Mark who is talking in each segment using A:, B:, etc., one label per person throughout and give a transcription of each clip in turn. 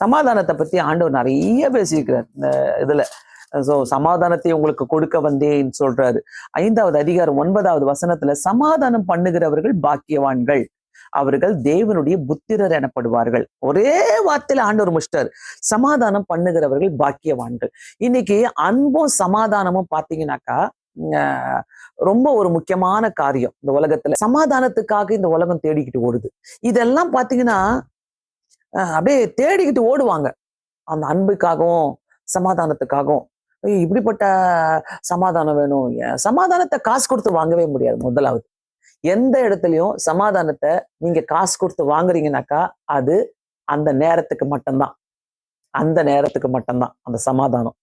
A: சமாதானத்தை பத்தி ஆண்டவர் நிறைய பேசியிருக்கிறார் இந்த இதுல. சோ சமாதானத்தை உங்களுக்கு கொடுக்க வந்தேன்னு சொல்றாரு. 5வது அதிகாரம் 9வது வசனத்துல, சமாதானம் பண்ணுகிறவர்கள் பாக்கியவான்கள், அவர்கள் தேவனுடைய புத்திரர் எனப்படுவார்கள். ஒரே வார்த்தையில ஆண்டவர் முடிச்சிட்டாரு, சமாதானம் பண்ணுகிறவர்கள் பாக்கியவான்கள். இன்னைக்கு அன்பும் சமாதானமும் பாத்தீங்கன்னாக்கா ரொம்ப ஒரு முக்கியமான காரியம் இந்த உலகத்துல. சமாதானத்துக்காக இந்த உலகம் தேடிக்கிட்டு ஓடுது. இதெல்லாம் பாத்தீங்கன்னா அப்படியே தேடிக்கிட்டு ஓடுவாங்க, அந்த அன்புக்காகவும் சமாதானத்துக்காகவும். இப்படிப்பட்ட சமாதானம் வேணும். சமாதானத்தை காசு கொடுத்து வாங்கவே முடியாது. முதலாவது, எந்த இடத்துலயும் சமாதானத்தை நீங்க காசு கொடுத்து வாங்குறீங்கன்னாக்கா அது அந்த நேரத்துக்கு மட்டும்தான், அந்த நேரத்துக்கு மட்டும்தான் அந்த சமாதானம்.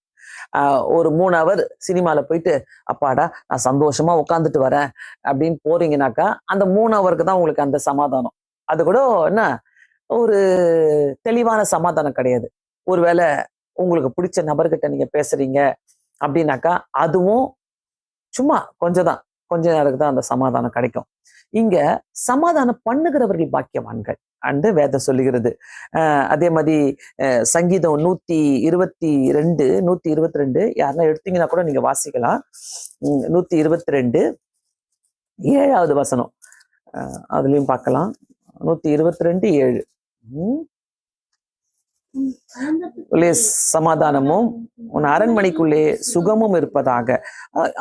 A: ஒரு 3 ஹவர் சினிமால போயிட்டு அப்பாடா நான் சந்தோஷமா உட்காந்துட்டு வரேன் அப்படின்னு போறீங்கன்னாக்கா அந்த 3 ஹவருக்கு தான் உங்களுக்கு அந்த சமாதானம். அது கூட என்ன ஒரு தெளிவான சமாதானம் கிடையாது. ஒருவேளை உங்களுக்கு பிடிச்ச நபர்கிட்ட நீங்க பேசுறீங்க அப்படின்னாக்கா அதுவும் சும்மா கொஞ்ச நேரத்துக்கு தான் அந்த சமாதானம் கிடைக்கும். இங்க சமாதானம் பண்ணுகிறவர்கள் பாக்கியவான்கள் அண்டு வேதம் சொல்லுகிறது. அதே மாதிரி சங்கீதம் 122 122 யாருன்னா எடுத்தீங்கன்னா கூட நீங்க வாசிக்கலாம். 122 7வது வசனம் அதுலயும் பார்க்கலாம். 122:7 உள்ளே சமாதானமும் உன் அரண்மனைக்குள்ளே சுகமும் இருப்பதாக.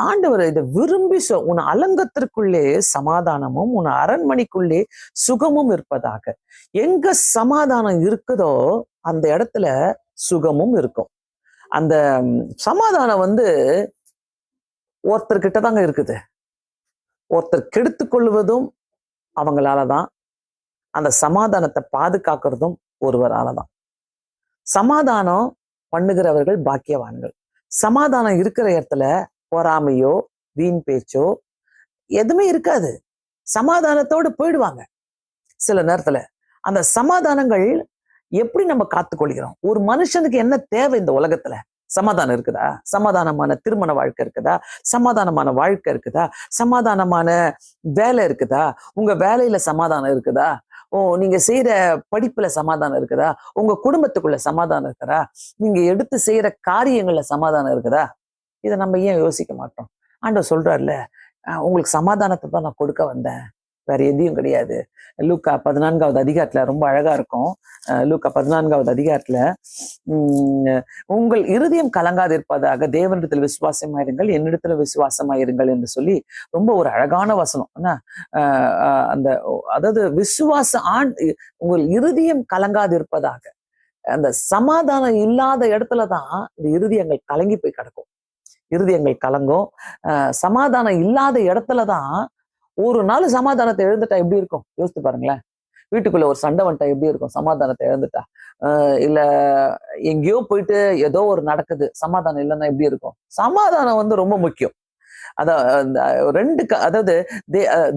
A: ஆண்டவர் இதை விரும்பி உன் அலங்கத்திற்குள்ளே சமாதானமும் உன் அரண்மனைக்குள்ளே சுகமும் இருப்பதாக. எங்க சமாதானம் இருக்குதோ அந்த இடத்துல சுகமும் இருக்கும். அந்த சமாதானம் ஒருத்தர்கிட்ட தாங்க இருக்குது. ஒருத்தர் கெடுத்து கொள்வதும் அவங்களாலதான், அந்த சமாதானத்தை பாதுகாக்கிறதும் ஒருவராலதான். சமாதானம் பண்ணுகிறவர்கள் பாக்கியவான்கள். சமாதானம் இருக்கிற இடத்துல பொறாமையோ வீண் பேச்சோ எதுவுமே இருக்காது. சமாதானத்தோடு போயிடுவாங்க. சில நேரத்துல அந்த சமாதானங்கள் எப்படி நம்ம காத்துக்கொள்கிறோம்? ஒரு மனுஷனுக்கு என்ன தேவை இந்த உலகத்துல? சமாதானம் இருக்குதா? சமாதானமான திருமண வாழ்க்கை இருக்குதா? சமாதானமான வாழ்க்கை இருக்குதா? சமாதானமான வேலை இருக்குதா? உங்க வேலையில சமாதானம் இருக்குதா? நீங்க செய்யற படிப்புல சமாதானம் இருக்குதா? உங்க குடும்பத்துக்குள்ள சமாதானம் இருக்குதா? நீங்க எடுத்து செய்யற காரியங்கள்ல சமாதானம் இருக்குதா? இதை நம்ம ஏன் யோசிக்க மாட்டோம்? ஆண்டவர் சொல்றாருல, உங்களுக்கு சமாதானத்தை தான் நான் கொடுக்க வந்தேன், வேற எதையும் கிடையாது. லூக்கா 14வது அதிகாரத்துல ரொம்ப அழகா இருக்கும். லூக்கா 14வது அதிகாரத்துல உங்கள் இருதயம் கலங்காது இருப்பதாக தேவனிடத்தில் விசுவாசமாயிருங்கள், என்னிடத்துல விசுவாசமாயிருங்கள் என்று சொல்லி ரொம்ப ஒரு அழகான வசனம். அந்த அதாவது உங்கள் இருதயம் கலங்காது இருப்பதாக. அந்த சமாதானம் இல்லாத இடத்துலதான் இந்த இருதயங்கள் கலங்கி போய் கிடக்கும். இருதயங்கள் கலங்கும். சமாதானம் இல்லாத இடத்துலதான் ஒரு நாள் சமாதானத்தை எழுந்துட்டா எப்படி இருக்கும்? யோசித்து பாருங்களேன். வீட்டுக்குள்ள ஒரு சண்டை வந்துட்டா எப்படி இருக்கும்? சமாதானத்தை எழுந்துட்டா. இல்ல எங்கேயோ போயிட்டு ஏதோ ஒரு நடக்குது, சமாதானம் இல்லைன்னா எப்படி இருக்கும்? சமாதானம் ரொம்ப முக்கியம். அதாவது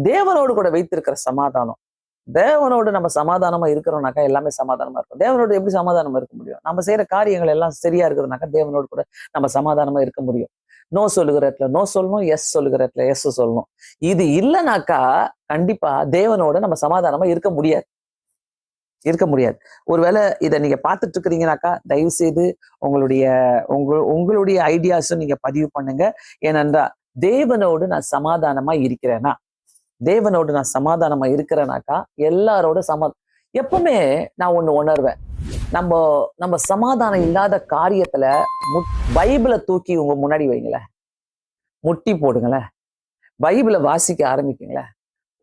A: தேவனோடு கூட வைத்திருக்கிற சமாதானம். தேவனோடு நம்ம சமாதானமா இருக்கிறோம்னாக்கா எல்லாமே சமாதானமா இருக்கும். தேவனோடு எப்படி சமாதானமா இருக்க முடியும்? நம்ம செய்யற காரியங்கள் எல்லாம் சரியா இருக்குதுனாக்கா தேவனோடு கூட நம்ம சமாதானமா இருக்க முடியும். நோ சொல்லுகிற இடத்துல நோ சொல்லணும், எஸ் சொல்லுகிற இடத்துல எஸ் சொல்லணும். இது இல்லைனாக்கா கண்டிப்பா தேவனோட நம்ம சமாதானமா இருக்க முடியாது. ஒருவேளை இதை நீங்க பார்த்துட்டு இருக்கிறீங்கனாக்கா தயவு செய்து உங்களுடைய ஐடியாஸும் நீங்க பதிவு பண்ணுங்க. ஏனென்றா தேவனோடு நான் சமாதானமா இருக்கிறேனாக்கா எல்லாரோட எப்பவுமே நான் ஒண்ணு உணர்வேன். நம்ம சமாதானம் இல்லாத காரியத்துல பைபிளை தூக்கி உங்க முன்னாடி வைங்களேன், முட்டி போடுங்களேன், பைபிளை வாசிக்க ஆரம்பிக்குங்களேன்.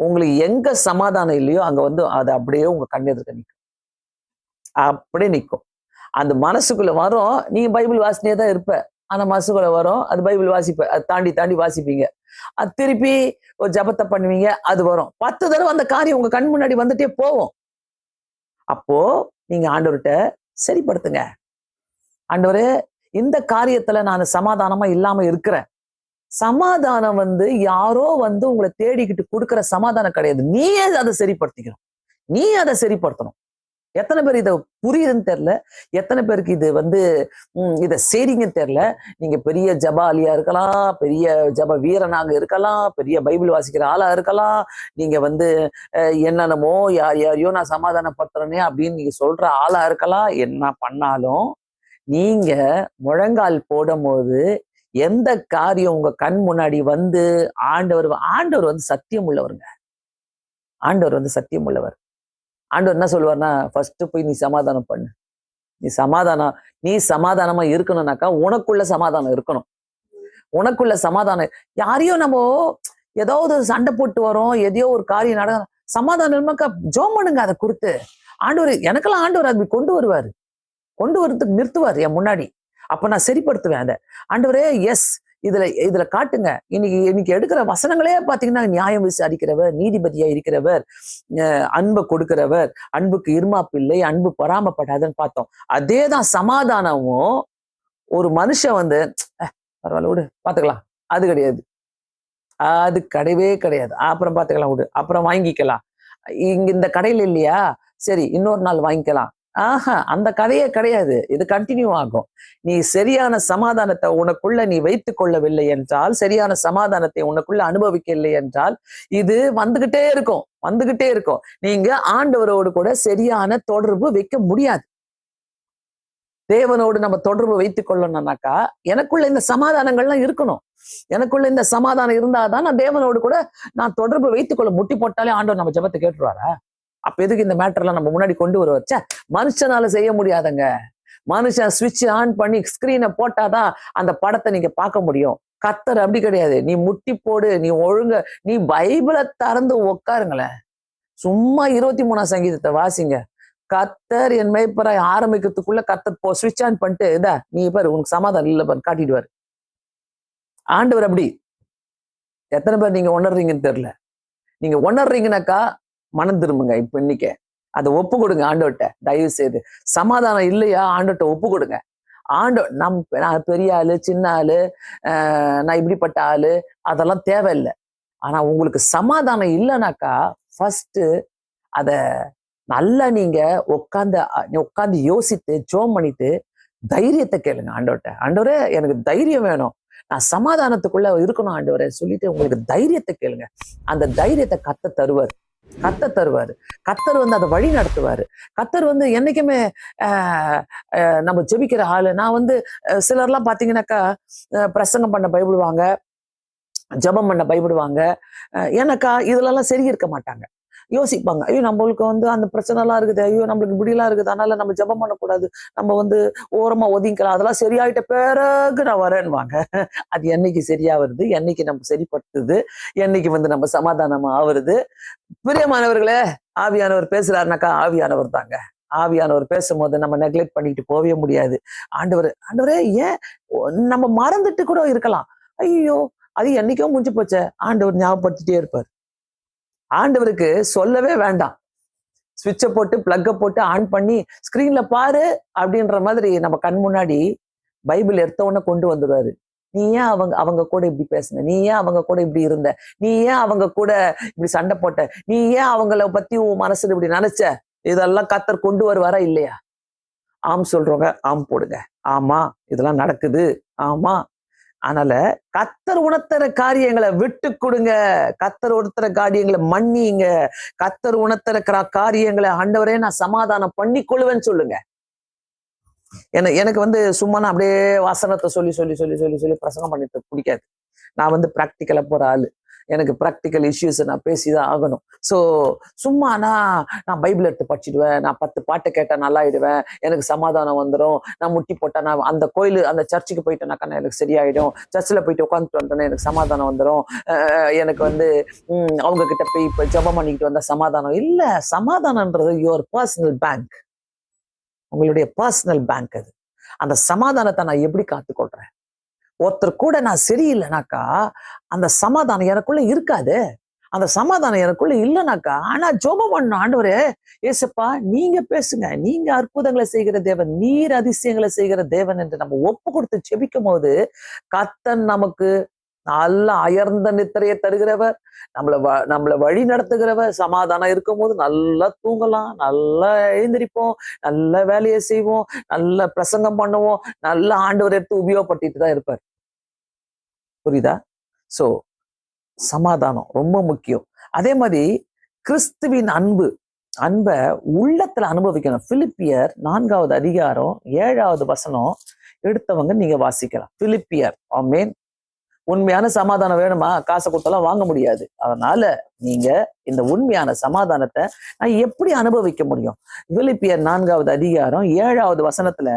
A: உங்களுக்கு எங்க சமாதானம் இல்லையோ அங்க அது அப்படியே உங்க கண்ணெதிர்க்க நிற்கும். அப்படியே நிற்கும். அந்த மனசுக்குள்ள வரும், நீங்க பைபிள் வாசினே தான் இருப்ப. ஆனா மனசுக்குள்ள வரும், அது பைபிள் வாசிப்ப, அது தாண்டி வாசிப்பீங்க. அது திருப்பி ஒரு ஜபத்தை பண்ணுவீங்க, அது வரும். 10 தடவை அந்த காரியம் உங்க கண் முன்னாடி வந்துட்டே போகும். அப்போ நீங்க ஆண்டவர்கிட்ட சரிப்படுத்துங்க. ஆண்டவரே, இந்த காரியத்துல நான் சமாதானமா இல்லாம இருக்கிறேன். சமாதானம் யாரோ உங்களை தேடிக்கிட்டு கொடுக்கிற சமாதானம் கிடையாது. நீயே அதை சரிப்படுத்திக்கணும். நீ அதை சரிப்படுத்தணும். எத்தனை பேர் இதை புரியுதுன்னு தெரியல, எத்தனை பேருக்கு இது இதை சரிங்கன்னு தெரியல. நீங்க பெரிய ஜபாலியா இருக்கலாம், பெரிய ஜப வீரனாக இருக்கலாம், பெரிய பைபிள் வாசிக்கிற ஆளா இருக்கலாம், நீங்க என்னென்னமோ யாரையோ நான் சமாதானப்படுத்துறேனே அப்படின்னு நீங்க சொல்ற ஆளா இருக்கலாம். என்ன பண்ணாலும் நீங்க முழங்கால் போடும் போது எந்த காரியம் உங்க கண் முன்னாடி ஆண்டவர் சத்தியம் உள்ளவருங்க. ஆண்டவர் சத்தியம் உள்ளவர். ஆண்டவர் என்ன சொல்லுவார்னா, ஃபர்ஸ்ட் போய் நீ சமாதானம் பண்ணு. நீ சமாதானமா இருக்கணும்னாக்கா உனக்குள்ள சமாதானம் இருக்கணும். உனக்குள்ள சமாதானம். யாரையும் நம்ம ஏதாவது சண்டை போட்டு வரோம், எதையோ ஒரு காரியம் சமாதானம் இல்லைனாக்கா ஜோம் பண்ணுங்க. அதை கொடுத்து எனக்கெல்லாம் ஆண்டவர் அது கொண்டு வருவாரு, கொண்டு வரதுக்கு நிறுத்துவார் என் முன்னாடி. அப்ப நான் சரிப்படுத்துவேன் அதை. ஆண்டவரே எஸ், இதுல காட்டுங்க. இன்னைக்கு எடுக்கிற வசனங்களே பாத்தீங்கன்னா, நியாயம் விசாரிக்கிறவர், நீதிபதியா இருக்கிறவர், அன்பை கொடுக்கிறவர், அன்புக்கு இருமாப்பு இல்லை, அன்பு பொறாமப்படாதுன்னு பார்த்தோம். அதேதான் சமாதானமும். ஒரு மனுஷன் பரவாயில்ல விடு பாத்துக்கலாம், அது கிடையாது. அது கிடையவே கிடையாது. அப்புறம் பாத்துக்கலாம் விடு, அப்புறம் வாங்கிக்கலாம், இங்க இந்த கடையில இல்லையா, சரி இன்னொரு நாள் வாங்கிக்கலாம். அந்த கதையே கிடையாது. இது கண்டினியூ ஆகும். நீ சரியான சமாதானத்தை உனக்குள்ள நீ வைத்துக் கொள்ளவில்லை என்றால், சரியான சமாதானத்தை உனக்குள்ள அனுபவிக்கவில்லை என்றால், இது வந்துகிட்டே இருக்கும். நீங்க ஆண்டவரோடு கூட சரியான தொடர்பு வைக்க முடியாது. தேவனோடு நம்ம தொடர்பு வைத்துக் கொள்ளணும்னாக்கா எனக்குள்ள இந்த சமாதானங்கள்லாம் இருக்கணும். எனக்குள்ள இந்த சமாதானம் இருந்தாதான் நான் தேவனோடு கூட நான் தொடர்பு வைத்துக் கொள்ள. முட்டி போட்டாலே ஆண்டவர் நம்ம ஜெபத்தை கேட்டுருவாரா? அப்ப எதுக்கு இந்த மேட்டர்லாம் நம்ம முன்னாடி கொண்டு வருவச்ச? மனுஷனால செய்ய முடியாதுங்க. மனுஷன் சுவிட்ச் ஆன் பண்ணி ஸ்கிரீனை போட்டாதான் அந்த படத்தை நீங்க பார்க்க முடியும். கர்த்தர் அப்படி கிடையாது. நீ முட்டி போடு, நீ ஒழுங்க, நீ பைபிளை திறந்து உட்காருங்களேன். சும்மா 23ஆம் சங்கீதத்தை வாசிங்க. கர்த்தர் என் மேய்ப்பராய் ஆரம்பிக்கிறதுக்குள்ள கர்த்தர் சுவிட்ச் ஆன் பண்ணிட்டு நீ பாரு உனக்கு சமாதானம் இல்லை பாரு காட்டிடுவாரு. ஆண்டவர் அப்படி. எத்தனை பேர் நீங்க உணர்றீங்கன்னு தெரியல. நீங்க உணர்றீங்கன்னாக்கா மனம் திரும்புங்க. இப்ப இன்னைக்கு அதை ஒப்பு கொடுங்க ஆண்டவர்கிட்ட. தயவு செய்து சமாதானம் இல்லையா, ஆண்டவர்கிட்ட ஒப்பு கொடுங்க. நான் பெரிய ஆளு, சின்ன ஆளு, நான் இப்படிப்பட்ட ஆளு, அதெல்லாம் தேவையில்லை. ஆனா உங்களுக்கு சமாதானம் இல்லைனாக்கா ஃபர்ஸ்ட் அத நல்லா நீங்க உட்காந்து யோசித்து ஜோம் பண்ணிட்டு தைரியத்தை கேளுங்க ஆண்டவர்கிட்ட. ஆண்டவரே எனக்கு தைரியம் வேணும், நான் சமாதானத்துக்குள்ள இருக்கணும் ஆண்டவரே சொல்லிட்டு உங்களுக்கு தைரியத்தை கேளுங்க. அந்த தைரியத்தை கர்த்தர் தருவார். கர்த்தர் அதை வழி நடத்துவாரு. கர்த்தர் என்னைக்குமே நம்ம ஜெபிக்கிற ஆளு. நான் சிலர்லாம் பாத்தீங்கன்னாக்கா பிரசங்கம் பண்ண பயப்படுவாங்க, ஜெபம் பண்ண பயப்படுவாங்க. ஏன்னாக்கா இதுலலாம் சரி இருக்க மாட்டாங்க. யோசிப்பாங்க, ஐயோ நம்மளுக்கு அந்த பிரச்சனை எல்லாம் இருக்குது, ஐயோ நம்மளுக்கு இப்படிலாம் இருக்குது, அதனால நம்ம ஜெபம் பண்ணக்கூடாது, நம்ம ஓரமா ஒதுங்கிக்கலாம், அதெல்லாம் சரியாயிட்ட பிறகு நான் வரேன்னுவாங்க. அது என்னைக்கு சரியா வருது, என்னைக்கு நம்ம சரிப்படுத்துது, என்னைக்கு நம்ம சமாதானமா ஆகுறது? பிரியமானவர்களே, ஆவியானவர் பேசுறாருனாக்கா ஆவியானவர் தாங்க. ஆவியானவர் பேசும்போது நம்ம நெக்லெக்ட் பண்ணிட்டு போகவே முடியாது. ஆண்டவரே ஏன் நம்ம மறந்துட்டு கூட இருக்கலாம். ஐயோ அது என்னைக்கோ முடிஞ்சு போச்ச, ஆண்டவர் ஞாபகப்படுத்திட்டே இருப்பார். ஆண்டவருக்கு சொல்லவே வேண்டாம். ஸ்விட்சை போட்டு பிளக்கை போட்டு ஆன் பண்ணி ஸ்கிரீன்ல பாரு அப்படின்ற மாதிரி நம்ம கண் முன்னாடி பைபிள் எடுத்தவொன்னே கொண்டு வந்துடுவாரு. நீ ஏன் அவங்க கூட இப்படி பேசுன, நீ ஏன் அவங்க கூட இப்படி இருந்த, நீ ஏன் அவங்க கூட இப்படி சண்டை போட்ட, நீ ஏன் அவங்கள பத்தி உன் மனசுல இப்படி நினைச்ச, இதெல்லாம் கர்த்தர் கொண்டு வருவாரா இல்லையா? ஆம் சொல்றவங்க ஆம் போடுங்க. ஆமா இதெல்லாம் நடக்குது, ஆமா. அதனால கர்த்தர் உணர்த்துற காரியங்களை விட்டு கொடுங்க. கர்த்தர் உணர்த்துற காரியங்களை மன்னிங்க. கர்த்தர் உணர்த்துற காரியங்களை ஆண்டவரே நான் சமாதானம் பண்ணி கொள்ளுவேன்னு சொல்லுங்க. எனக்கு சும்மா நான் அப்படியே வசனத்தை சொல்லி சொல்லி சொல்லி சொல்லி சொல்லி பிரசங்கம் பண்ணிட்டு பிடிக்காது. நான் பிராக்டிக்கலா போற ஆளு. எனக்கு ப்ராக்டிக்கல் இஷ்யூஸ் நான் பேசிதான் ஆகணும். ஸோ சும்மா நான் பைபிள் எடுத்து படிச்சிடுவேன், நான் 10 பாட்டை கேட்டா நல்லா ஆயிடுவேன், எனக்கு சமாதானம் வந்துடும், நான் முட்டி போட்டா நான் அந்த கோயில் அந்த சர்ச்சுக்கு போயிட்டேனாக்கா எனக்கு சரியாயிடும், சர்ச்சில் போயிட்டு உட்காந்துட்டு வந்தேன்னா எனக்கு சமாதானம் வந்துடும், எனக்கு அவங்க கிட்ட போய் இப்போ ஜெபம் பண்ணிக்கிட்டு வந்தா சமாதானம் இல்லை. சமாதானம்ன்றது யுவர் பர்சனல் பேங்க், உங்களுடைய பர்சனல் பேங்க். அது அந்த சமாதானத்தை நான் எப்படி காத்துக்கொள்றேன்? ஒருத்தர் கூட நான் சரியில்லைனாக்கா அந்த சமாதானம் எனக்குள்ள இருக்காது. அந்த சமாதானம் எனக்குள்ள இல்லைனாக்கா நான் ஜெபம் பண்ணணும், ஆண்டவரே ஏசப்பா நீங்க பேசுங்க, நீங்க அற்புதங்களை செய்கிற தேவன், நீர் அதிசயங்களை செய்கிற தேவன் என்று நம்ம ஒப்பு கொடுத்து ஜெபிக்கும் போது கர்த்தர் நமக்கு நல்ல அயர்ந்த நித்திரையை தருகிறவர், நம்மள வழி நடத்துகிறவர். சமாதானம் இருக்கும் போது நல்லா தூங்கலாம், நல்லா எழுந்திரிப்போம், நல்ல வேலையை செய்வோம், நல்ல பிரசங்கம் பண்ணுவோம், நல்ல ஆண்டவர் எடுத்து உபயோகப்படுத்திட்டு தான் இருப்பார். புரியுதா? சோ சமாதானம் ரொம்ப முக்கியம். அதே மாதிரி கிறிஸ்துவின் அன்பை உள்ளத்துல அனுபவிக்கணும். பிலிப்பியர் 4வது அதிகாரம் 7வது வசனம் எடுத்தவங்க நீங்க வாசிக்கலாம். பிலிப்பியர், ஆமென். உண்மையான சமாதானம் வேணுமா? காசை கொடுத்தாலும் வாங்க முடியாது. அதனால நீங்க இந்த உண்மையான சமாதானத்தை நான் எப்படி அனுபவிக்க முடியும்? பிலிப்பியர் 4வது அதிகாரம் 7வது வசனத்துல,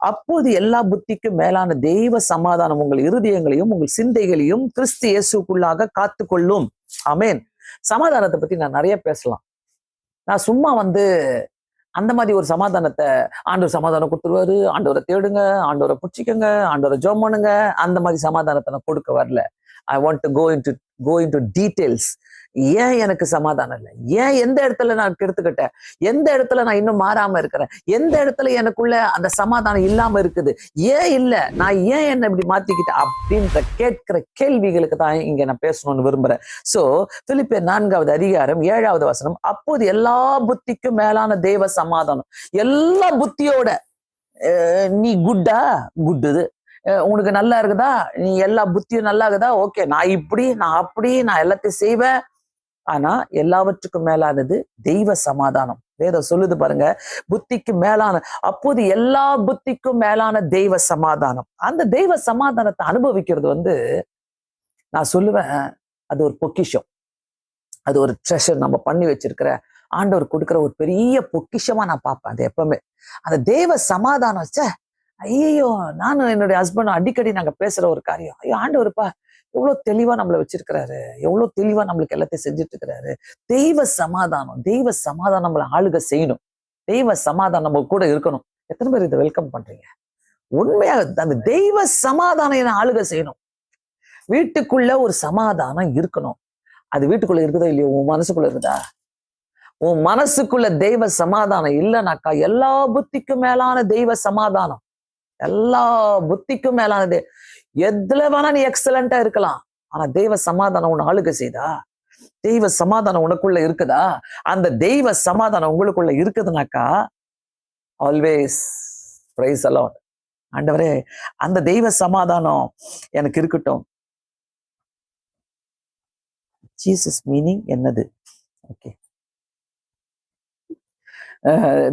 A: அப்போது எல்லா புத்திக்கும் மேலான தெய்வ சமாதானம் உங்கள் இருதயங்களையும் உங்கள் சிந்தைகளையும் கிறிஸ்து இயேசுக்குள்ளாக காத்துக்கொள்ளும். ஆமென். சமாதானத்தை பத்தி நான் நிறைய பேசலாம். நான் சும்மா அந்த மாதிரி ஒரு சமாதானத்தை, ஆண்டவர் சமாதானம் கொடுத்துருவாரு, ஆண்டவரை தேடுங்க, ஆண்டவரை புடிச்சிக்கங்க, ஆண்டவரை ஜெபம் பண்ணுங்க, அந்த மாதிரி சமாதானத்தை நான் கொடுக்க வரல. I want to go into details. ஏன் எனக்கு சமாதானம் இல்லை? ஏன் எந்த இடத்துல நான் கெடுத்துக்கிட்டேன்? எந்த இடத்துல நான் இன்னும் மாறாம இருக்கிறேன்? எந்த இடத்துல எனக்குள்ள அந்த சமாதானம் இல்லாம இருக்குது? ஏன் இல்லை? நான் ஏன் என்ன இப்படி மாத்திக்கிட்டேன்? அப்படின்ற கேட்கிற கேள்விகளுக்கு தான் இங்க நான் பேசணும்னு விரும்புறேன். சோ பிலிப்பியர் 4வது அதிகாரம் 7வது வசனம், அப்போது எல்லா புத்திக்கும் மேலான தெய்வ சமாதானம். எல்லா புத்தியோட நீ குட்டுது, உனக்கு நல்லா இருக்குதா? நீ எல்லா புத்தியும் நல்லா இருக்குதா? ஓகே, நான் இப்படி, நான் அப்படி, நான் எல்லாத்தையும் செய்வேன். ஆனா எல்லாவற்றுக்கும் மேலானது தெய்வ சமாதானம். வேதம் சொல்லுது பாருங்க, புத்திக்கு மேலான, அப்போது எல்லா புத்திக்கும் மேலான தெய்வ சமாதானம். அந்த தெய்வ சமாதானத்தை அனுபவிக்கிறது நான் சொல்லுவேன், அது ஒரு பொக்கிஷம், அது ஒரு ட்ரெஷர். நம்ம பண்ணி வச்சிருக்கிற ஆண்டவர் கொடுக்குற ஒரு பெரிய பொக்கிஷமா நான் பார்ப்பேன் அது எப்பவுமே. அந்த தெய்வ சமாதானம், ஐயோ, நானும் என்னுடைய ஹஸ்பண்டும் அடிக்கடி நாங்க பேசுற ஒரு காரியம், ஐயோ ஆண்டவருப்பா எவ்வளவு தெளிவா நம்மளை வச்சிருக்கிறாரு, எவ்வளவு தெளிவா நம்மளுக்கு எல்லாத்தையும் செஞ்சுட்டு இருக்கிறாரு. தெய்வ சமாதானம் நம்மளை ஆளுகை செய்யணும். தெய்வ சமாதானம் நம்ம கூட இருக்கணும். எத்தனை பேர் இதை வெல்கம் பண்றீங்க? உண்மையாக அந்த தெய்வ சமாதானம் என்ன ஆளுகை செய்யணும். வீட்டுக்குள்ள ஒரு சமாதானம் இருக்கணும். அது வீட்டுக்குள்ள இருக்குதோ இல்லையோ, உன் மனசுக்குள்ள இருக்குதா? உன் மனசுக்குள்ள தெய்வ சமாதானம் இல்லைனாக்கா, எல்லா புத்திக்கும் மேலான தெய்வ சமாதானம், எல்லா புத்திக்கும் மேலானது. எதுல வேணா நீ எக்ஸலண்டா இருக்கலாம், ஆனா தெய்வ சமாதானம் உன்னை ஆளுகை செய்தா? தெய்வ சமாதானம் உனக்குள்ள இருக்குதா? அந்த தெய்வ சமாதானம் உங்களுக்குள்ள இருக்குதுனாக்கா, ஆல்வேஸ் பிரைஸ் தி லார்ட். ஆண்டவரே, அந்த தெய்வ சமாதானம் எனக்கு இருக்கட்டும். ஜீசஸ் மீனிங் என்னது? ஓகே,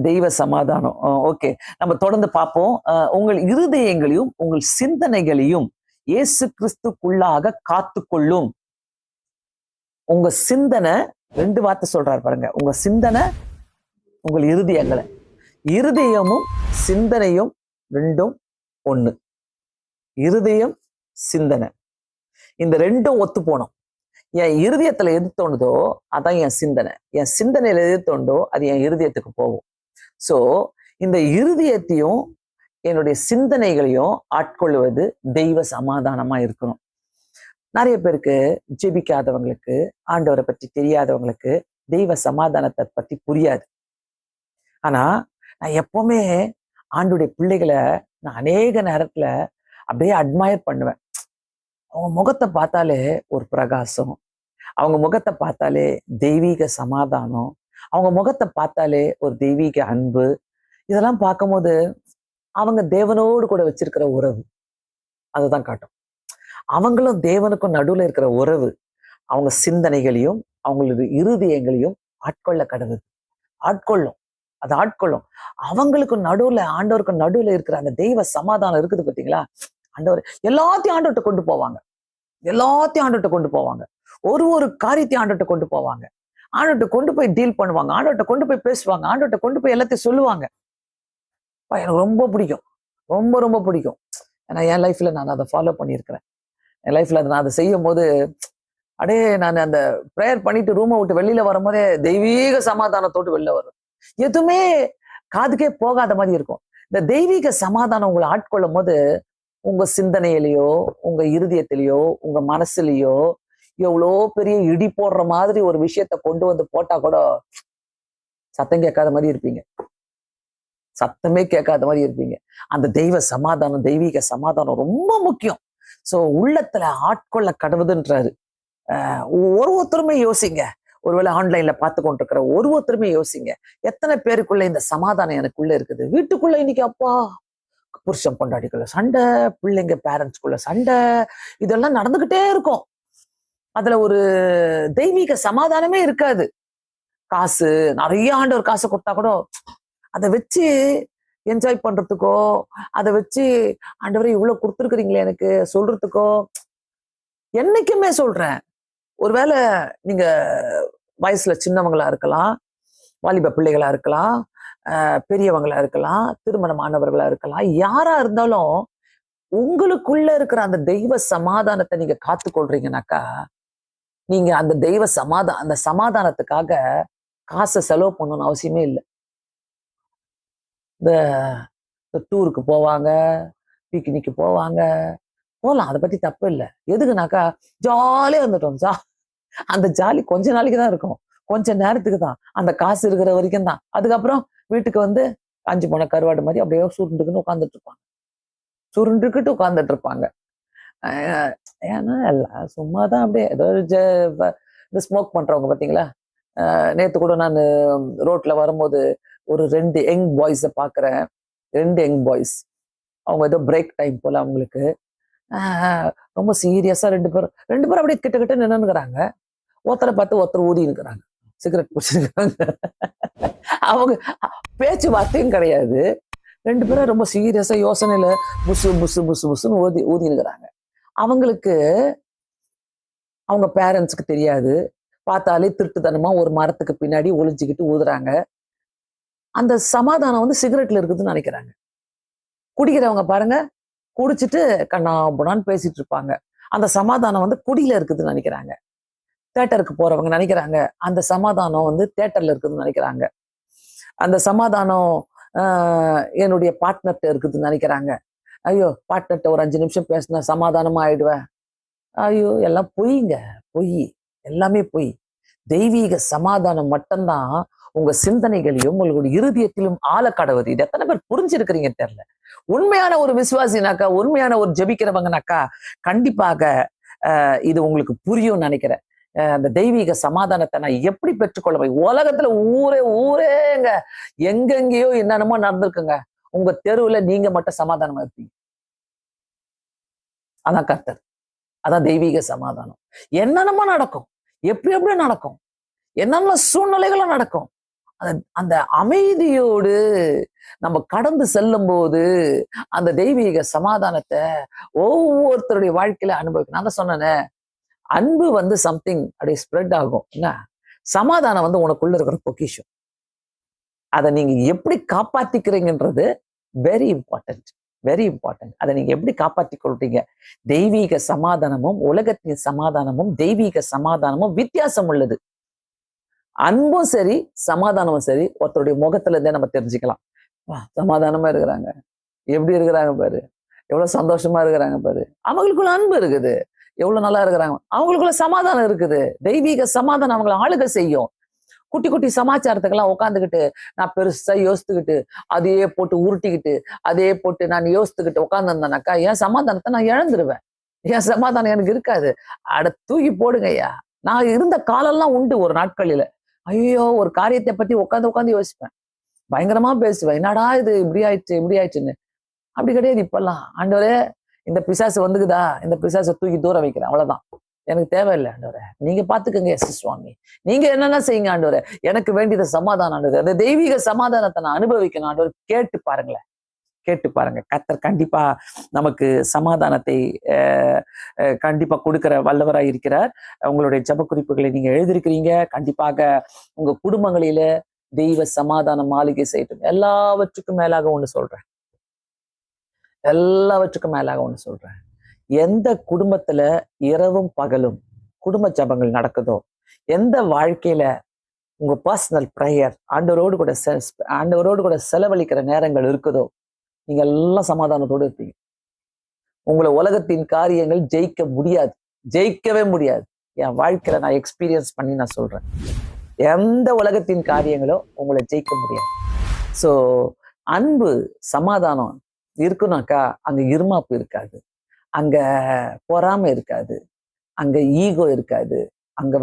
A: தெய்வ சமாதானம். ஓகே, நம்ம தொடர்ந்து பார்ப்போம். உங்கள் இருதயங்களையும் உங்கள் சிந்தனைகளையும் இயேசு கிறிஸ்துக்குள்ளாக காத்துக்கொள்ளும். உங்க சிந்தனை, 2 வார்த்தை சொல்றாரு பாருங்க, உங்க சிந்தனை, உங்கள் இருதயங்களை. இருதயமும் சிந்தனையும் ரெண்டும் ஒண்ணு. இருதயம், சிந்தனை, இந்த ரெண்டும் ஒத்து போனோம். என் இருதயத்துல எது தோணுதோ அதான் என் சிந்தனை, என் சிந்தனையில எது தோணுதோ அது என் இருதயத்துக்கு போகும். சோ இந்த இருதயத்தையும் என்னுடைய சிந்தனைகளையும் ஆட்கொள்வது தெய்வ சமாதானமா இருக்கணும். நிறைய பேருக்கு, ஜெபிக்காதவங்களுக்கு, ஆண்டவரை பற்றி தெரியாதவங்களுக்கு தெய்வ சமாதானத்தை பத்தி புரியாது. ஆனா நான் எப்பவுமே ஆண்டுடைய பிள்ளைகளை நான் அநேக நேரத்துல அப்படியே அட்மயர் பண்ணுவேன். அவங்க முகத்தை பார்த்தாலே ஒரு பிரகாசம், அவங்க முகத்தை பார்த்தாலே தெய்வீக சமாதானம், அவங்க முகத்தை பார்த்தாலே ஒரு தெய்வீக அன்பு. இதெல்லாம் பார்க்கும்போது அவங்க தேவனோடு கூட வச்சிருக்கிற உறவு அதுதான் காட்டும். அவங்களும் தேவனுக்கும் நடுவுல இருக்கிற உறவு அவங்க சிந்தனைகளையும் அவங்களோட இருதயங்களையும் ஆட்கொள்ளும். அது ஆட்கொள்ளும். அவங்களுக்கு நடுவுல, ஆண்டவருக்கு நடுவுல இருக்கிற அந்த தெய்வ சமாதானம் இருக்குது பார்த்தீங்களா? ஆண்டவர் எல்லாத்தையும் ஆண்டவர்கிட்ட கொண்டு போவாங்க. ஒரு காரியத்தையும் ஆண்டவர்கிட்ட கொண்டு போவாங்க. ஆண்டவர்கிட்ட கொண்டு போய் டீல் பண்ணுவாங்க, ஆண்டவர்கிட்ட கொண்டு போய் பேசுவாங்க, ஆண்டவர்கிட்ட கொண்டு போய் எல்லாத்தையும் சொல்லுவாங்க. எனக்கு ரொம்ப பிடிக்கும், ரொம்ப பிடிக்கும். ஏன்னா என் லைஃப்ல நான் அதை ஃபாலோ பண்ணியிருக்கிறேன். என் லைஃப்ல நான் அதை செய்யும் போது அப்படியே நான் அந்த ப்ரேயர் பண்ணிட்டு ரூமை விட்டு வெளியில வரும்போதே தெய்வீக சமாதானத்தோடு வெளில வரும். எதுவுமே காதுக்கே போகாத மாதிரி இருக்கும். இந்த தெய்வீக சமாதானம் உங்களை ஆட்கொள்ளும் போது உங்க சிந்தனையிலையோ, உங்க இருதயத்திலேயோ, உங்க மனசுலயோ எவ்வளோ பெரிய இடி போடுற மாதிரி ஒரு விஷயத்த கொண்டு வந்து போட்டா கூட சத்தம் கேட்காத மாதிரி இருப்பீங்க. சத்தமே கேட்காத மாதிரி இருப்பீங்க. அந்த தெய்வ சமாதானம், தெய்வீக சமாதானம் ரொம்ப முக்கியம். ஸோ உள்ளத்துல ஆட்கொள்ள கடவுதுன்றாரு. ஒருத்தருமே யோசிங்க. ஒருவேளை ஆன்லைன்ல பார்த்து கொண்டிருக்கிற ஒருத்தருமே யோசிங்க. எத்தனை பேருக்குள்ள இந்த சமாதானம் எனக்குள்ள இருக்குது? வீட்டுக்குள்ள இன்னைக்கு அப்பா புருஷன் பொண்டாட்டிக்குள்ள சண்டை, பிள்ளைங்க பேரண்ட்ஸ்குள்ள சண்டை, இதெல்லாம் நடந்துகிட்டே இருக்கும். அதுல ஒரு தெய்வீக சமாதானமே இருக்காது. காசு நிறைய ஆண்டவர் காசை கொடுத்தா கூட அதை வச்சு என்ஜாய் பண்றதுக்கோ, அதை வச்சு ஆண்டவரே இவ்வளவு கொடுத்துருக்குறீங்களே எனக்கு சொல்றதுக்கோ, என்னைக்குமே சொல்றேன். ஒருவேளை நீங்க வயசுல சின்னவங்களா இருக்கலாம், வாலிப பிள்ளைகளா இருக்கலாம், பெரியவங்களா இருக்கலாம், திருமணமானவர்களா இருக்கலாம், யாரா இருந்தாலும் உங்களுக்குள்ள இருக்கிற அந்த தெய்வ சமாதானத்தை நீங்க காத்துக்கொள்றீங்கன்னாக்கா, நீங்க அந்த தெய்வ அந்த சமாதானத்துக்காக காசை செலவு பண்ணணும்னு அவசியமே இல்லை. இந்த டூருக்கு போவாங்க, பிக்னிக்கு போவாங்க, போகலாம், அதை பத்தி தப்பு இல்லை. எதுக்குனாக்கா ஜாலியா இருந்துட்டோம். அந்த ஜாலி கொஞ்ச நாளைக்கு தான் இருக்கும், கொஞ்ச நேரத்துக்கு தான், அந்த காசு இருக்கிற வரைக்கும் தான். அதுக்கப்புறம் வீட்டுக்கு வந்து 5 போன கருவாடு மாதிரி அப்படியே சுருண்டுக்குன்னு உட்காந்துட்டு இருப்பாங்க, சுருண்டுக்கிட்டு உட்காந்துட்டு இருப்பாங்க. ஏன்னா எல்லாம் சும்மாதான் அப்படியே ஏதோ இந்த ஸ்மோக் பண்றவங்க பார்த்தீங்களா? நேத்து கூட நான் ரோட்ல வரும்போது ஒரு 2 யங் பாய்ஸை பார்க்குறேன். 2 யங் பாய்ஸ், அவங்க ஏதோ பிரேக் டைம் போல அவங்களுக்கு. ரொம்ப சீரியஸா 2 பேரும் அப்படியே கிட்ட கிட்ட நின்னுக்கிறாங்க. ஒருத்தரை பார்த்து ஒருத்தர் ஊதி இருக்கிறாங்க, சிகரெட் பிடிச்சிருக்காங்க. அவங்க பேச்சுவார்த்தையும் கிடையாது. 2 பேரும் ரொம்ப சீரியஸா யோசனையில புசு புசு புசு புசுன்னு ஊதினுக்கிறாங்க. அவங்களுக்கு அவங்க பேரண்ட்ஸுக்கு தெரியாது. பார்த்தாலே திருட்டுத்தனமா ஒரு மரத்துக்கு பின்னாடி ஒளிஞ்சுக்கிட்டு ஊதுறாங்க. அந்த சமாதானம் வந்து சிகரெட்ல இருக்குதுன்னு நினைக்கிறாங்க. குடிக்கிறவங்க பாருங்க, குடிச்சிட்டு கண்ணாபுடான்னு பேசிட்டு இருப்பாங்க. அந்த சமாதானம் வந்து குடியில இருக்குதுன்னு நினைக்கிறாங்க. தேட்டருக்கு போறவங்க நினைக்கிறாங்க அந்த சமாதானம் வந்து தேட்டர்ல இருக்குதுன்னு நினைக்கிறாங்க. அந்த சமாதானம் என்னுடைய பார்ட்னர்கிட்ட இருக்குதுன்னு நினைக்கிறாங்க. ஐயோ, பார்ட்னர்கிட்ட ஒரு 5 நிமிஷம் பேசினா சமாதானமா ஆயிடுவேன். ஐயோ, எல்லாம் பொய்ங்க, பொய், எல்லாமே பொய். தெய்வீக சமாதானம் மட்டும்தான் உங்க சிந்தனைகளையும் உங்களுடைய இருதயத்திலும் ஆழக்கடவுது. இது எத்தனை பேர் புரிஞ்சிருக்கிறீங்க தெரியல. உண்மையான ஒரு விசுவாசினாக்கா, உண்மையான ஒரு ஜெபிக்கிறவங்கனாக்கா கண்டிப்பாக இது உங்களுக்கு புரியும் நினைக்கிறேன். அந்த தெய்வீக சமாதானத்தை நான் எப்படி பெற்றுக்கொள்ள? உலகத்துல ஊரேங்க எங்கெங்கேயோ என்னென்னமோ நடந்திருக்குங்க. உங்க தெருவுல நீங்க மட்டும் சமாதானமா இருப்பீங்க. அதான் கர்த்தர், அதான் தெய்வீக சமாதானம். என்னென்னமோ நடக்கும், எப்படி நடக்கும், என்னென்ன சூழ்நிலைகளும் நடக்கும். அந்த அமைதியோடு நம்ம கடந்து செல்லும் போது அந்த தெய்வீக சமாதானத்தை ஒவ்வொருத்தருடைய வாழ்க்கையில அனுபவிக்கணும். நான் தான் சொன்னேன், அன்பு வந்து சம்திங் அப்படியே ஸ்ப்ரெட் ஆகும். என்ன சமாதானம் வந்து உனக்குள்ள இருக்கிற பொக்கிஷம். அதை நீங்க எப்படி காப்பாத்திக்கிறீங்கன்றது வெரி இம்பார்ட்டன்ட், வெரி இம்பார்ட்டன்ட். அதை நீங்க எப்படி காப்பாற்றிக் கொள்றீங்க? தெய்வீக சமாதானமும் உலகத்தின் சமாதானமும் தெய்வீக சமாதானமும் வித்தியாசம் உள்ளது. அன்பும் சரி சமாதானமும் சரி ஒருத்தருடைய முகத்துல இருந்தே நம்ம தெரிஞ்சுக்கலாம். சமாதானமா இருக்கிறாங்க, எப்படி இருக்கிறாங்க பாரு, எவ்வளவு சந்தோஷமா இருக்கிறாங்க பாரு, அவங்களுக்குள்ள அன்பு இருக்குது, எவ்வளவு நல்லா இருக்கிறாங்க, அவங்களுக்குள்ள சமாதானம் இருக்குது. தெய்வீக சமாதானம் அவங்களை ஆளுகை செய்யும். குட்டி குட்டி சமாச்சாரத்துக்கெல்லாம் உட்காந்துக்கிட்டு நான் பெருசா யோசித்துக்கிட்டு அதையே போட்டு உருட்டிக்கிட்டு அதையே போட்டு நான் யோசித்துக்கிட்டு உட்காந்துருந்தேனாக்கா என் சமாதானத்தை நான் இழந்துருவேன். என் சமாதானம் எனக்கு இருக்காது. அட தூக்கி போடுங்க ஐயா. நான் இருந்த காலம்லாம் உண்டு ஒரு நாட்களில. ஐயோ, ஒரு காரியத்தை பத்தி உட்காந்து யோசிப்பேன், பயங்கரமா பேசுவேன், என்னடா இது இப்படி ஆயிடுச்சுன்னு. அப்படி கிடையாது இப்பெல்லாம். ஆண்டவரே, இந்த பிசாசு வந்துக்குதா, இந்த பிசாசை தூக்கி தூரம் வைக்கிறேன், அவ்வளவுதான், எனக்கு தேவையில்லை ஆண்டவரே, நீங்க பாத்துக்கங்க எஸ் சுவாமி, நீங்க என்னென்ன செய்யுங்க ஆண்டவரே, எனக்கு வேண்டியது சமாதானம் ஆண்டவரே. அந்த தெய்வீக சமாதானத்தை நான் அனுபவிக்கணும் ஆண்டவர். கேட்டு பாருங்களேன், கேட்டு பாருங்க. கர்த்தர் கண்டிப்பா நமக்கு சமாதானத்தை கண்டிப்பா கொடுக்கிற வல்லவராய் இருக்கிறார். உங்களுடைய ஜெப குறிப்புகளை நீங்க எழுதியிருக்கிறீங்க. கண்டிப்பாக உங்க குடும்பங்களில தெய்வ சமாதானம் மாளிகை செய்யட்டும். எல்லாவற்றுக்கும் மேலாக ஒண்ணு சொல்றேன், எந்த குடும்பத்துல இரவும் பகலும் குடும்ப ஜபங்கள் நடக்குதோ, எந்த வாழ்க்கையில உங்க பர்சனல் ப்ரேயர் ஆண்டவரோடு கூட செலவழிக்கிற நேரங்கள் இருக்குதோ, நீங்க எல்லாம் சமாதானத்தோடு இருப்பீங்க. உங்களை உலகத்தின் காரியங்கள் ஜெயிக்கவே முடியாது. என் வாழ்க்கையில நான் எக்ஸ்பீரியன்ஸ் பண்ணி நான் சொல்றேன், எந்த உலகத்தின் காரியங்களும் உங்களை ஜெயிக்க முடியாது. ஸோ அன்பு சமாதானம் இருக்குனாக்கா அங்க இருமாப்பு இருக்காது. அங்க பொறாமை இருக்காது, அங்க ஈகோ இருக்காது, அங்க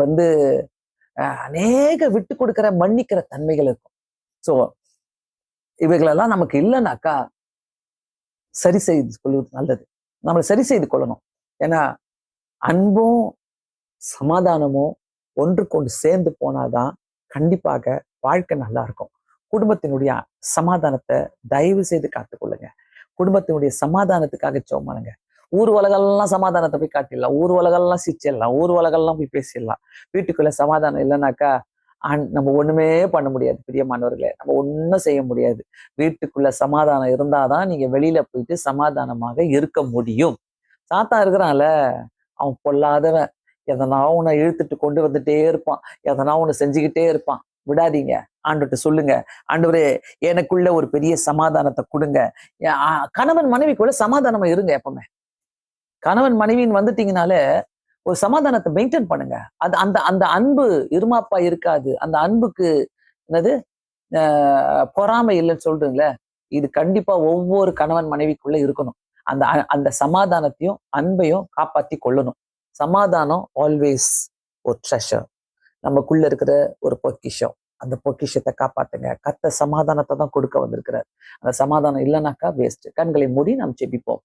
A: அநேக விட்டு கொடுக்கிற மன்னிக்கிற தன்மைகள் இருக்கும். ஸோ இவைகளெல்லாம் நமக்கு இல்லைனாக்கா சரி செய்து கொள்வது நல்லது. நம்ம சரி செய்து கொள்ளணும். ஏன்னா அன்பும் சமாதானமும் ஒன்றுக்கொண்டு சேர்ந்து போனாதான் கண்டிப்பாக வாழ்க்கை நல்லா இருக்கும். குடும்பத்தினுடைய சமாதானத்தை தயவு செய்து காத்துக்கொள்ளுங்க. குடும்பத்தினுடைய சமாதானத்துக்காக ஜெபம் பண்ணுங்க. ஊர் உலகெல்லாம் சமாதானத்தை போய் காட்டிடலாம், ஊர் உலகெல்லாம் சிரிச்சிடலாம், ஊர் உலகெல்லாம் போய் பேசிடலாம். வீட்டுக்குள்ள சமாதானம் இல்லைனாக்கா நம்ம ஒண்ணுமே பண்ண முடியாது. பிரியமானவர்களே, நம்ம ஒண்ணும் செய்ய முடியாது. வீட்டுக்குள்ள சமாதானம் இருந்தாதான் நீங்க வெளியில போயிட்டு சமாதானமாக இருக்க முடியும். சாத்தான் இருக்கிறான்ல, அவன் பொல்லாதவன். எதனா உன்னை இழுத்துட்டு கொண்டு வந்துட்டே இருப்பான், எதனா ஒண்ணு செஞ்சுக்கிட்டே இருப்பான். விடாதீங்க. ஆண்டவர்ட்ட சொல்லுங்க, ஆண்டவரே எனக்குள்ள ஒரு பெரிய சமாதானத்தை கொடுங்க. கணவன் மனைவிக்குள்ள சமாதானமா இருங்க. எப்பவுமே கணவன் மனைவின்னு வந்துட்டீங்கனாலே ஒரு சமாதானத்தை மெயின்டைன் பண்ணுங்க. அது அந்த அந்த அன்பு இருமாப்பா இருக்காது. அந்த அன்புக்கு என்னது பொறாமை இல்லைன்னு சொல்றீங்களே, இது கண்டிப்பா ஒவ்வொரு கணவன் மனைவிக்குள்ள இருக்கணும். அந்த அந்த சமாதானத்தையும் அன்பையும் காப்பாத்தி கொள்ளணும். சமாதானம் ஆல்வேஸ் ஒரு ட்ரெஷர். நமக்குள்ள இருக்கிற ஒரு பொக்கிஷம். அந்த பொக்கிஷத்தை காப்பாத்துங்க. கர்த்தர் சமாதானத்தை தான் கொடுக்க வந்திருக்கிறார். அந்த சமாதானம் இல்லைனாக்கா வேஸ்ட். கண்களை மூடி நாம் ஜெபிப்போம்.